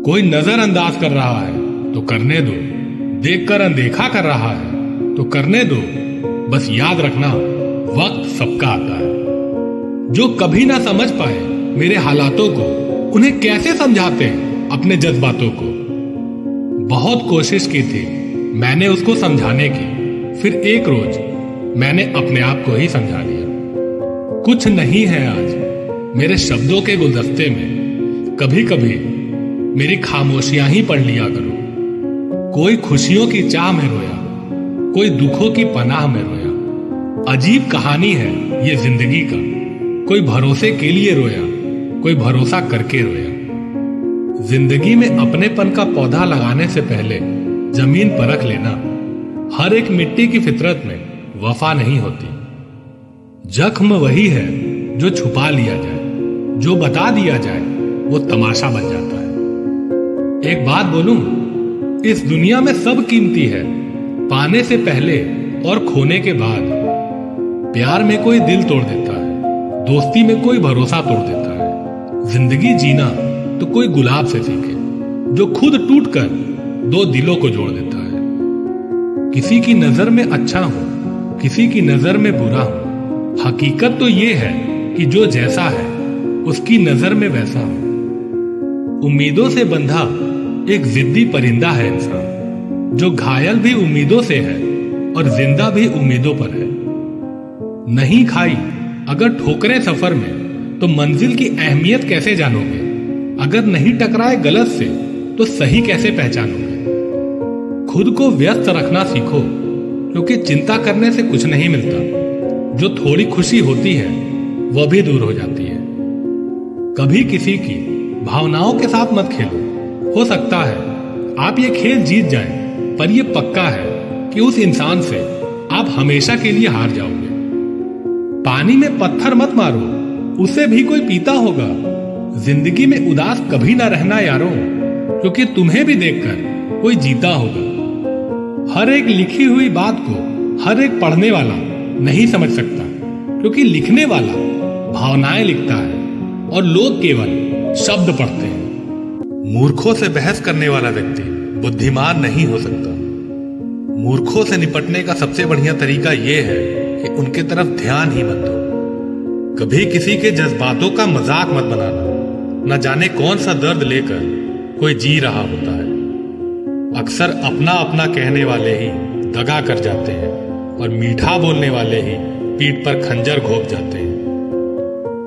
कोई नजरअंदाज कर रहा है तो करने दो, देखकर अनदेखा कर रहा है तो करने दो। बस याद रखना, वक्त सबका आता है। जो कभी ना समझ पाए मेरे हालातों को, उन्हें कैसे समझाते हैं अपने जज्बातों को। बहुत कोशिश की थी मैंने उसको समझाने की, फिर एक रोज मैंने अपने आप को ही समझा लिया। कुछ नहीं है आज मेरे शब्दों के गुलदस्ते में, कभी कभी मेरी खामोशियां ही पढ़ लिया करो। कोई खुशियों की चाह में रोया, कोई दुखों की पनाह में रोया। अजीब कहानी है ये जिंदगी का, कोई भरोसे के लिए रोया, कोई भरोसा करके रोया। जिंदगी में अपनेपन का पौधा लगाने से पहले जमीन परख लेना। हर एक मिट्टी की फितरत में वफा नहीं होती। जख्म वही है जो छुपा लिया जाए, जो बता दिया जाए वो तमाशा बन जाता है। एक बात बोलूं, इस दुनिया में सब कीमती है, पाने से पहले और खोने के बाद। प्यार में कोई दिल तोड़ देता है, दोस्ती में कोई भरोसा तोड़ देता है। जिंदगी जीना तो कोई गुलाब से सीखे, जो खुद टूटकर दो दिलों को जोड़ देता है। किसी की नजर में अच्छा हो, किसी की नजर में बुरा हो। हकीकत तो ये है कि जो जैसा है उसकी नजर में वैसा हो। उम्मीदों से बंधा एक जिद्दी परिंदा है इंसान, जो घायल भी उम्मीदों से है और जिंदा भी उम्मीदों पर है। नहीं खाई अगर ठोकरें सफर में तो मंजिल की अहमियत कैसे जानोगे। अगर नहीं टकराए गलत से तो सही कैसे पहचानोगे। खुद को व्यस्त रखना सीखो, क्योंकि चिंता करने से कुछ नहीं मिलता। जो थोड़ी खुशी होती है वह भी दूर हो जाती है। कभी किसी की भावनाओं के साथ मत खेलो। हो सकता है आप ये खेल जीत जाएं, पर यह पक्का है कि उस इंसान से आप हमेशा के लिए हार जाओगे। पानी में पत्थर मत मारो, उसे भी कोई पीता होगा। जिंदगी में उदास कभी ना रहना यारों, क्योंकि तुम्हें भी देखकर कोई जीता होगा। हर एक लिखी हुई बात को हर एक पढ़ने वाला नहीं समझ सकता, क्योंकि लिखने वाला भावनाएं लिखता है और लोग केवल शब्द पढ़ते हैं। मूर्खों से बहस करने वाला व्यक्ति बुद्धिमान नहीं हो सकता। मूर्खों से निपटने का सबसे बढ़िया तरीका यह है कि उनके तरफ ध्यान ही मत दो। कभी किसी के जज्बातों का मजाक मत बनाना। न जाने कौन सा दर्द लेकर कोई जी रहा होता है। अक्सर अपना अपना कहने वाले ही दगा कर जाते हैं और मीठा बोलने वाले ही पीठ पर खंजर घोंप जाते हैं।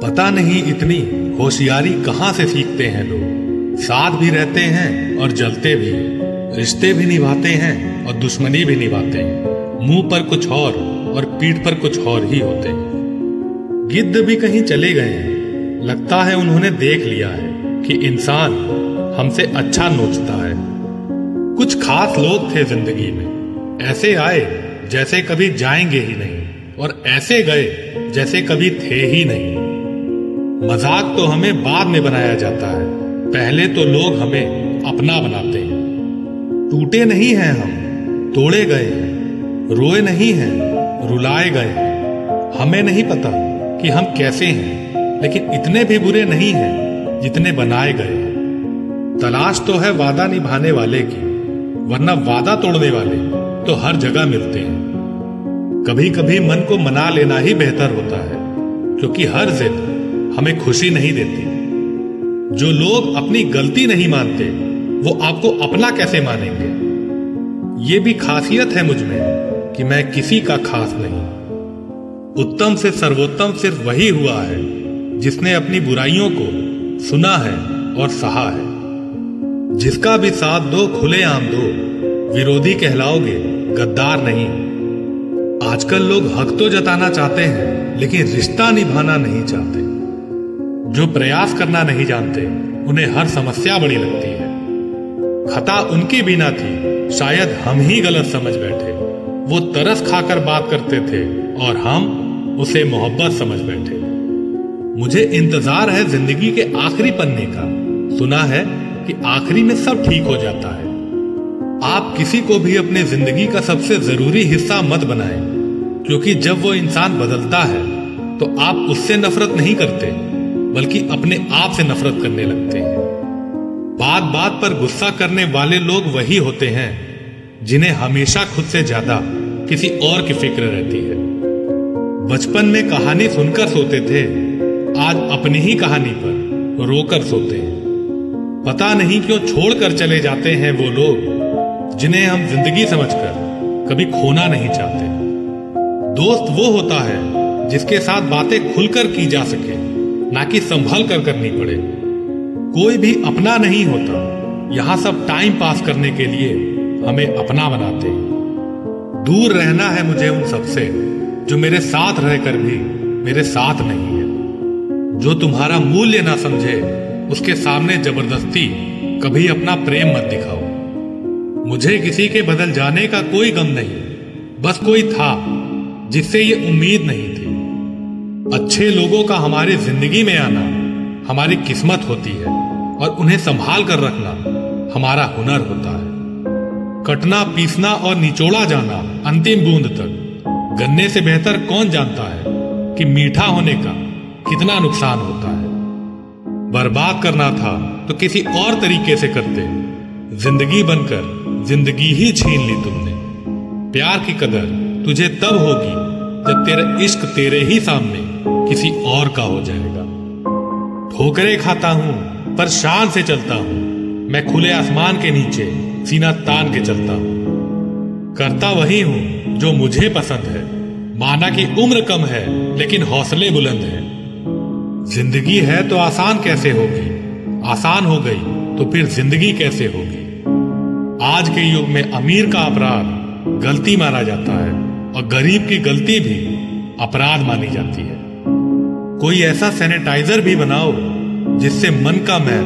पता नहीं इतनी होशियारी कहां से सीखते हैं लोग। साथ भी रहते हैं और जलते भी हैं, रिश्ते भी निभाते हैं और दुश्मनी भी निभाते हैं। मुंह पर कुछ और पीठ पर कुछ और ही होते हैं। गिद्ध भी कहीं चले गए हैं, लगता है उन्होंने देख लिया है कि इंसान हमसे अच्छा नोचता है। कुछ खास लोग थे जिंदगी में, ऐसे आए जैसे कभी जाएंगे ही नहीं, और ऐसे गए जैसे कभी थे ही नहीं। मजाक तो हमें बाद में बनाया जाता है, पहले तो लोग हमें अपना बनाते हैं। टूटे नहीं हैं हम, तोड़े गए हैं। रोए नहीं हैं, रुलाए गए हैं। हमें नहीं पता कि हम कैसे हैं, लेकिन इतने भी बुरे नहीं हैं जितने बनाए गए हैं। तलाश तो है वादा निभाने वाले की, वरना वादा तोड़ने वाले तो हर जगह मिलते हैं। कभी कभी मन को मना लेना ही बेहतर होता है, क्योंकि हर जिद हमें खुशी नहीं देती। जो लोग अपनी गलती नहीं मानते वो आपको अपना कैसे मानेंगे। ये भी खासियत है मुझ में कि मैं किसी का खास नहीं। उत्तम से सर्वोत्तम सिर्फ वही हुआ है जिसने अपनी बुराइयों को सुना है और सहा है। जिसका भी साथ दो खुलेआम दो, विरोधी कहलाओगे गद्दार नहीं। आजकल लोग हक तो जताना चाहते हैं, लेकिन रिश्ता निभाना नहीं चाहते। जो प्रयास करना नहीं जानते उन्हें हर समस्या बड़ी लगती है। खता उनकी भी ना थी, शायद हम ही गलत समझ बैठे। वो तरस खाकर बात करते थे और हम उसे मोहब्बत समझ बैठे। मुझे इंतजार है जिंदगी के आखिरी पन्ने का। सुना है कि आखिरी में सब ठीक हो जाता है। आप किसी को भी अपने जिंदगी का सबसे जरूरी हिस्सा मत बनाएं, क्योंकि जब वो इंसान बदलता है तो आप उससे नफरत नहीं करते, बल्कि अपने आप से नफरत करने लगते हैं। बात बात पर गुस्सा करने वाले लोग वही होते हैं जिन्हें हमेशा खुद से ज्यादा किसी और की फिक्र रहती है। बचपन में कहानी सुनकर सोते थे, आज अपनी ही कहानी पर रोकर सोते हैं। पता नहीं क्यों छोड़कर चले जाते हैं वो लोग जिन्हें हम जिंदगी समझकर कभी खोना नहीं चाहते। दोस्त वो होता है जिसके साथ बातें खुलकर की जा सके, ना कि संभल कर करनी पड़े। कोई भी अपना नहीं होता, यहां सब टाइम पास करने के लिए हमें अपना बनाते हैं। दूर रहना है मुझे उन सबसे जो मेरे साथ रहकर भी मेरे साथ नहीं है। जो तुम्हारा मूल्य ना समझे उसके सामने जबरदस्ती कभी अपना प्रेम मत दिखाओ। मुझे किसी के बदल जाने का कोई गम नहीं, बस कोई था जिससे ये उम्मीद नहीं थी। अच्छे लोगों का हमारी जिंदगी में आना हमारी किस्मत होती है और उन्हें संभाल कर रखना हमारा हुनर होता है। कटना, पीसना और निचोड़ा जाना अंतिम बूंद तक, गन्ने से बेहतर कौन जानता है कि मीठा होने का कितना नुकसान होता है। बर्बाद करना था तो किसी और तरीके से करते, जिंदगी बनकर जिंदगी ही छीन ली तुमने। प्यार की कदर तुझे तब होगी जब तेरा इश्क तेरे ही सामने किसी और का हो जाएगा। ठोकरें खाता हूं पर शान से चलता हूं, मैं खुले आसमान के नीचे सीना तान के चलता हूं। करता वही हूं जो मुझे पसंद है, माना कि उम्र कम है लेकिन हौसले बुलंद है। जिंदगी है तो आसान कैसे होगी, आसान हो गई तो फिर जिंदगी कैसे होगी। आज के युग में अमीर का अपराध गलती माना जाता है और गरीब की गलती भी अपराध मानी जाती है। कोई ऐसा सैनिटाइजर भी बनाओ जिससे मन का मैल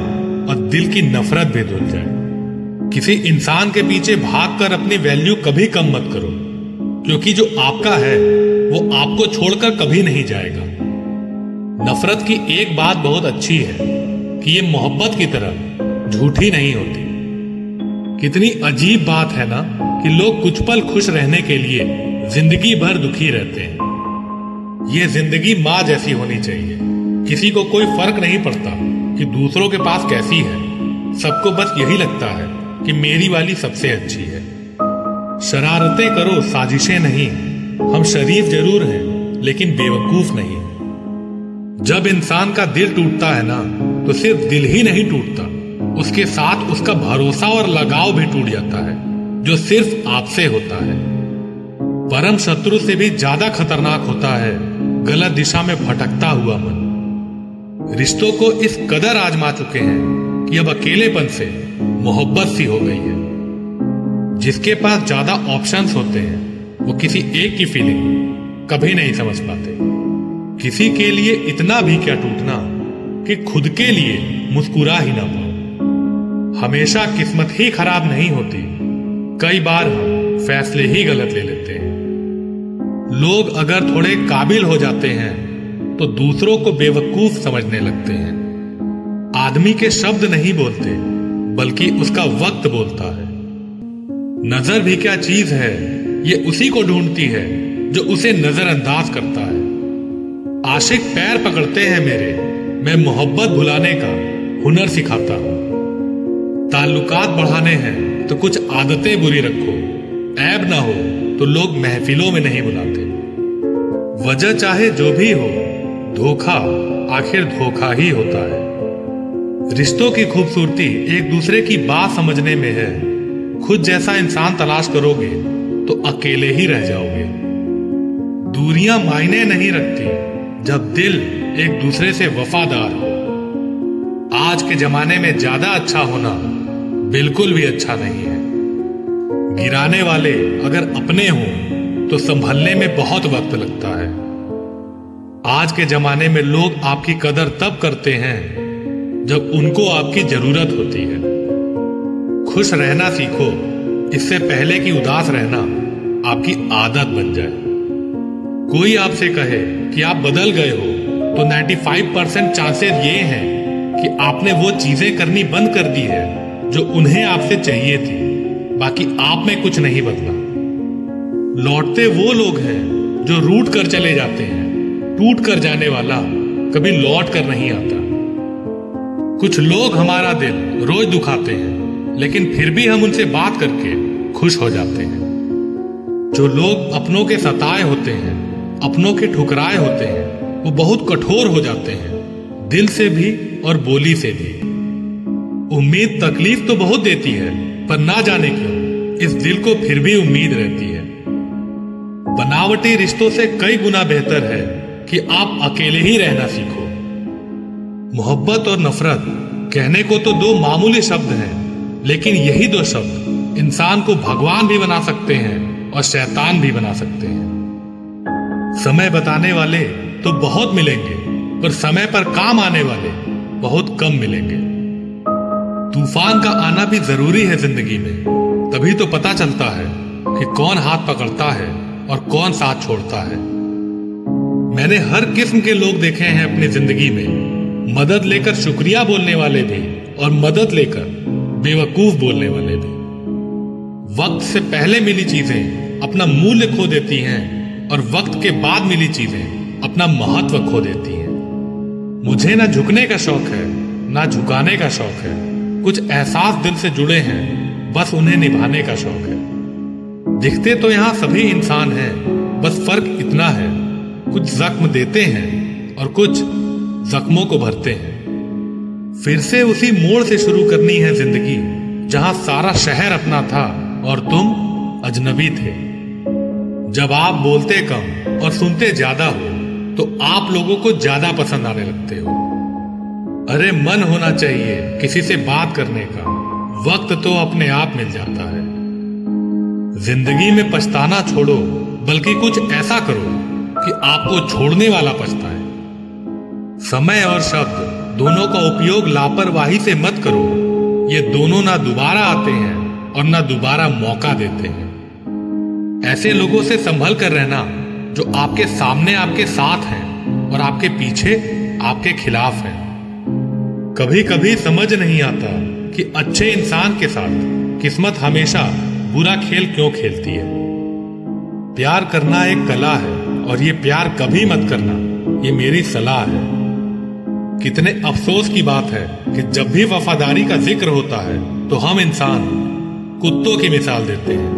और दिल की नफरत भी धुल जाए। किसी इंसान के पीछे भागकर अपनी वैल्यू कभी कम मत करो, क्योंकि जो आपका है वो आपको छोड़कर कभी नहीं जाएगा। नफरत की एक बात बहुत अच्छी है कि ये मोहब्बत की तरह झूठी नहीं होती। कितनी अजीब बात है ना कि लोग कुछ पल खुश रहने के लिए जिंदगी भर दुखी रहते हैं। ये जिंदगी माँ जैसी होनी चाहिए, किसी को कोई फर्क नहीं पड़ता कि दूसरों के पास कैसी है। सबको बस यही लगता है कि मेरी वाली सबसे अच्छी है। शरारतें करो, साजिशें नहीं। हम शरीफ जरूर हैं लेकिन बेवकूफ नहीं। जब इंसान का दिल टूटता है ना तो सिर्फ दिल ही नहीं टूटता, उसके साथ उसका भरोसा और लगाव भी टूट जाता है जो सिर्फ आपसे होता है। परम शत्रु से भी ज्यादा खतरनाक होता है गलत दिशा में भटकता हुआ मन। रिश्तों को इस कदर आजमा चुके हैं कि अब अकेलेपन से मोहब्बत सी हो गई है। जिसके पास ज्यादा ऑप्शंस होते हैं वो किसी एक की फीलिंग कभी नहीं समझ पाते। किसी के लिए इतना भी क्या टूटना कि खुद के लिए मुस्कुरा ही ना पाओ। हमेशा किस्मत ही खराब नहीं होती, कई बार हम फैसले ही गलत ले लेते हैं। लोग अगर थोड़े काबिल हो जाते हैं तो दूसरों को बेवकूफ समझने लगते हैं। आदमी के शब्द नहीं बोलते बल्कि उसका वक्त बोलता है। नजर भी क्या चीज है, ये उसी को ढूंढती है जो उसे नजरअंदाज करता है। आशिक पैर पकड़ते हैं मेरे, मैं मोहब्बत भुलाने का हुनर सिखाता हूं। ताल्लुकात बढ़ाने हैं तो कुछ आदतें बुरी रखो, ऐब ना हो तो लोग महफिलों में नहीं बुलाते। वजह चाहे जो भी हो, धोखा आखिर धोखा ही होता है। रिश्तों की खूबसूरती एक दूसरे की बात समझने में है। खुद जैसा इंसान तलाश करोगे तो अकेले ही रह जाओगे। दूरियां मायने नहीं रखती जब दिल एक दूसरे से वफादार हो। आज के जमाने में ज्यादा अच्छा होना बिल्कुल भी अच्छा नहीं है। गिराने वाले अगर अपने हों तो संभलने में बहुत वक्त लगता है। आज के जमाने में लोग आपकी कदर तब करते हैं जब उनको आपकी जरूरत होती है। खुश रहना सीखो, इससे पहले कि उदास रहना आपकी आदत बन जाए। कोई आपसे कहे कि आप बदल गए हो तो 95% चांसेस ये हैं कि आपने वो चीजें करनी बंद कर दी है जो उन्हें आपसे चाहिए थी। बाकी आप में कुछ नहीं बदला। लौटते वो लोग हैं जो रूठ कर चले जाते हैं। टूट कर जाने वाला कभी लौट कर नहीं आता। कुछ लोग हमारा दिल रोज दुखाते हैं, लेकिन फिर भी हम उनसे बात करके खुश हो जाते हैं। जो लोग अपनों के सताए होते हैं, अपनों के ठुकराए होते हैं, वो बहुत कठोर हो जाते हैं, दिल से भी और बोली से भी। उम्मीद तकलीफ तो बहुत देती है, पर ना जाने क्यों इस दिल को फिर भी उम्मीद रहती है। बनावटी रिश्तों से कई गुना बेहतर है कि आप अकेले ही रहना सीखो। मोहब्बत और नफरत कहने को तो दो मामूली शब्द हैं, लेकिन यही दो शब्द इंसान को भगवान भी बना सकते हैं और शैतान भी बना सकते हैं। समय बताने वाले तो बहुत मिलेंगे, पर समय पर काम आने वाले बहुत कम मिलेंगे। तूफान का आना भी जरूरी है जिंदगी में, तभी तो पता चलता है कि कौन हाथ पकड़ता है और कौन साथ छोड़ता है। मैंने हर किस्म के लोग देखे हैं अपनी जिंदगी में, मदद लेकर शुक्रिया बोलने वाले भी और मदद लेकर बेवकूफ बोलने वाले भी। वक्त से पहले मिली चीजें अपना मूल्य खो देती हैं और वक्त के बाद मिली चीजें अपना महत्व खो देती हैं। मुझे ना झुकने का शौक है, ना झुकाने का शौक है। कुछ एहसास दिल से जुड़े हैं, बस उन्हें निभाने का शौक है। दिखते तो यहां सभी इंसान हैं, बस फर्क इतना है, कुछ जख्म देते हैं और कुछ जख्मों को भरते हैं। फिर से उसी मोड़ से शुरू करनी है जिंदगी, जहां सारा शहर अपना था और तुम अजनबी थे। जब आप बोलते कम और सुनते ज्यादा हो, तो आप लोगों को ज्यादा पसंद आने लगते हो। अरे मन होना चाहिए किसी से बात करने का, वक्त तो अपने आप मिल जाता है। जिंदगी में पछताना छोड़ो, बल्कि कुछ ऐसा करो कि आपको छोड़ने वाला पछताए। समय और शब्द दोनों का उपयोग लापरवाही से मत करो, ये दोनों ना दोबारा आते हैं और ना दोबारा मौका देते हैं। ऐसे लोगों से संभल कर रहना जो आपके सामने आपके साथ हैं और आपके पीछे आपके खिलाफ हैं। कभी कभी समझ नहीं आता कि अच्छे इंसान के साथ किस्मत हमेशा बुरा खेल क्यों खेलती है। प्यार करना एक कला है, और ये प्यार कभी मत करना, ये मेरी सलाह है। कितने अफसोस की बात है कि जब भी वफादारी का जिक्र होता है तो हम इंसान कुत्तों की मिसाल देते हैं।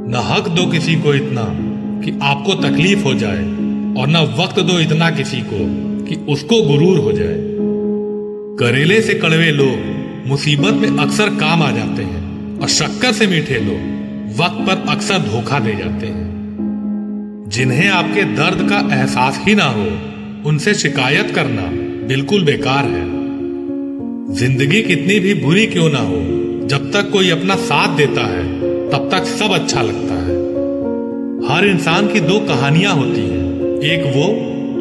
न हक दो किसी को इतना कि आपको तकलीफ हो जाए, और न वक्त दो इतना किसी को कि उसको गुरूर हो जाए। करेले से कड़वे लोग मुसीबत में अक्सर काम आ जाते हैं, और शक्कर से मीठे लोग वक्त पर अक्सर धोखा दे जाते हैं। जिन्हें आपके दर्द का एहसास ही ना हो, उनसे शिकायत करना बिल्कुल बेकार है। जिंदगी कितनी भी बुरी क्यों ना हो, जब तक कोई अपना साथ देता है तब तक सब अच्छा लगता है। हर इंसान की दो कहानियां होती हैं, एक वो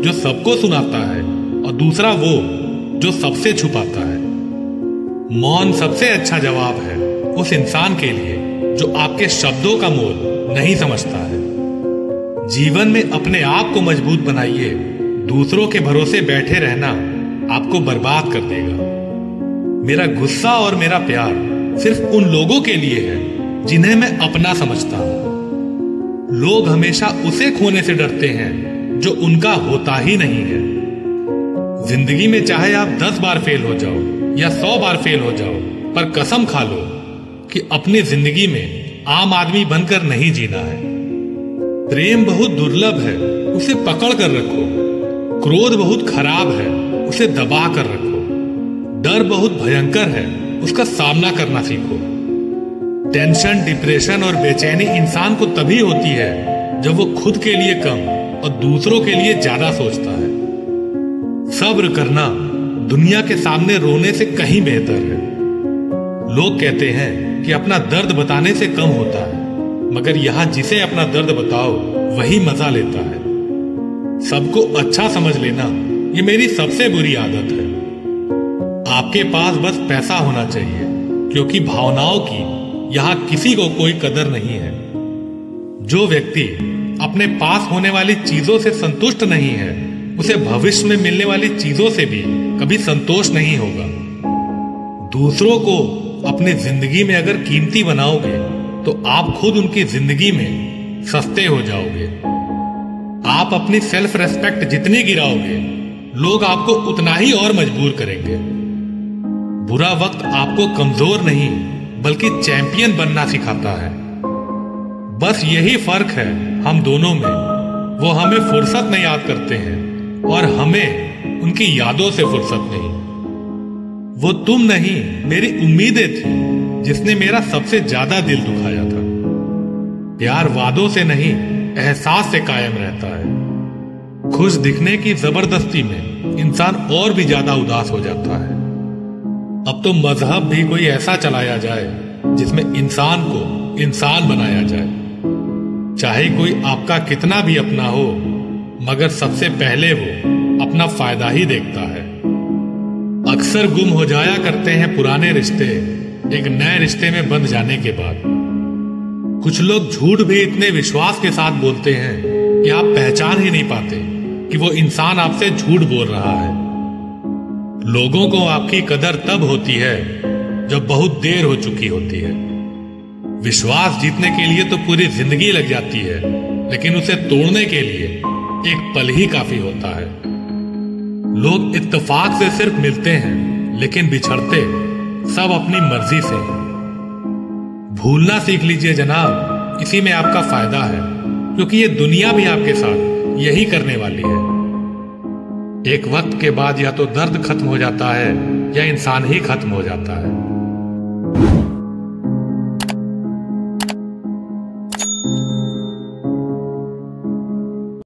जो सबको सुनाता है और दूसरा वो जो सबसे छुपाता है। मौन सबसे अच्छा जवाब है उस इंसान के लिए जो आपके शब्दों का मोल नहीं समझता है। जीवन में अपने आप को मजबूत बनाइए, दूसरों के भरोसे बैठे रहना आपको बर्बाद कर देगा। मेरा गुस्सा और मेरा प्यार सिर्फ उन लोगों के लिए है जिन्हें मैं अपना समझता हूं। लोग हमेशा उसे खोने से डरते हैं जो उनका होता ही नहीं है। जिंदगी में चाहे आप 10 बार फेल हो जाओ या 100 बार फेल हो जाओ, पर कसम खा लो कि अपनी जिंदगी में आम आदमी बनकर नहीं जीना है। प्रेम बहुत दुर्लभ है, उसे पकड़ कर रखो। क्रोध बहुत खराब है, उसे दबा कर रखो। डर बहुत भयंकर है, उसका सामना करना सीखो। टेंशन, डिप्रेशन और बेचैनी इंसान को तभी होती है जब वो खुद के लिए कम और दूसरों के लिए ज्यादा सोचता है। सब्र करना दुनिया के सामने रोने से कहीं बेहतर है। लोग कहते हैं कि अपना दर्द बताने से कम होता है, मगर यहां जिसे अपना दर्द बताओ वही मजा लेता है। सबको अच्छा समझ लेना ये मेरी सबसे बुरी आदत है। आपके पास बस पैसा होना चाहिए, क्योंकि भावनाओं की यहां किसी को कोई कदर नहीं है। जो व्यक्ति अपने पास होने वाली चीजों से संतुष्ट नहीं है, उसे भविष्य में मिलने वाली चीजों से भी कभी संतोष नहीं होगा। दूसरों को अपनी जिंदगी में अगर कीमती बनाओगे तो आप खुद उनकी जिंदगी में सस्ते हो जाओगे। आप अपनी सेल्फ रेस्पेक्ट जितनी गिराओगे, लोग आपको उतना ही और मजबूर करेंगे। बुरा वक्त आपको कमजोर नहीं बल्कि चैंपियन बनना सिखाता है। बस यही फर्क है हम दोनों में। वो हमें फुर्सत में याद करते हैं और हमें उनकी यादों से फुर्सत नहीं। वो तुम नहीं, मेरी उम्मीदें थी जिसने मेरा सबसे ज्यादा दिल दुखाया था। प्यार वादों से नहीं, एहसास से कायम रहता है। खुश दिखने की जबरदस्ती में इंसान और भी ज्यादा उदास हो जाता है। अब तो मजहब भी कोई ऐसा चलाया जाए जिसमें इंसान को इंसान बनाया जाए। चाहे कोई आपका कितना भी अपना हो, मगर सबसे पहले वो अपना फायदा ही देखता है। अक्सर गुम हो जाया करते हैं पुराने रिश्ते एक नए रिश्ते में बंध जाने के बाद। कुछ लोग झूठ भी इतने विश्वास के साथ बोलते हैं कि आप पहचान ही नहीं पाते कि वो इंसान आपसे झूठ बोल रहा है। लोगों को आपकी कदर तब होती है जब बहुत देर हो चुकी होती है। विश्वास जीतने के लिए तो पूरी जिंदगी लग जाती है, लेकिन उसे तोड़ने के लिए एक पल ही काफी होता है। लोग इत्तेफाक से सिर्फ मिलते हैं, लेकिन बिछड़ते सब अपनी मर्जी से। भूलना सीख लीजिए जनाब, इसी में आपका फायदा है, क्योंकि ये दुनिया भी आपके साथ यही करने वाली है। एक वक्त के बाद या तो दर्द खत्म हो जाता है या इंसान ही खत्म हो जाता है।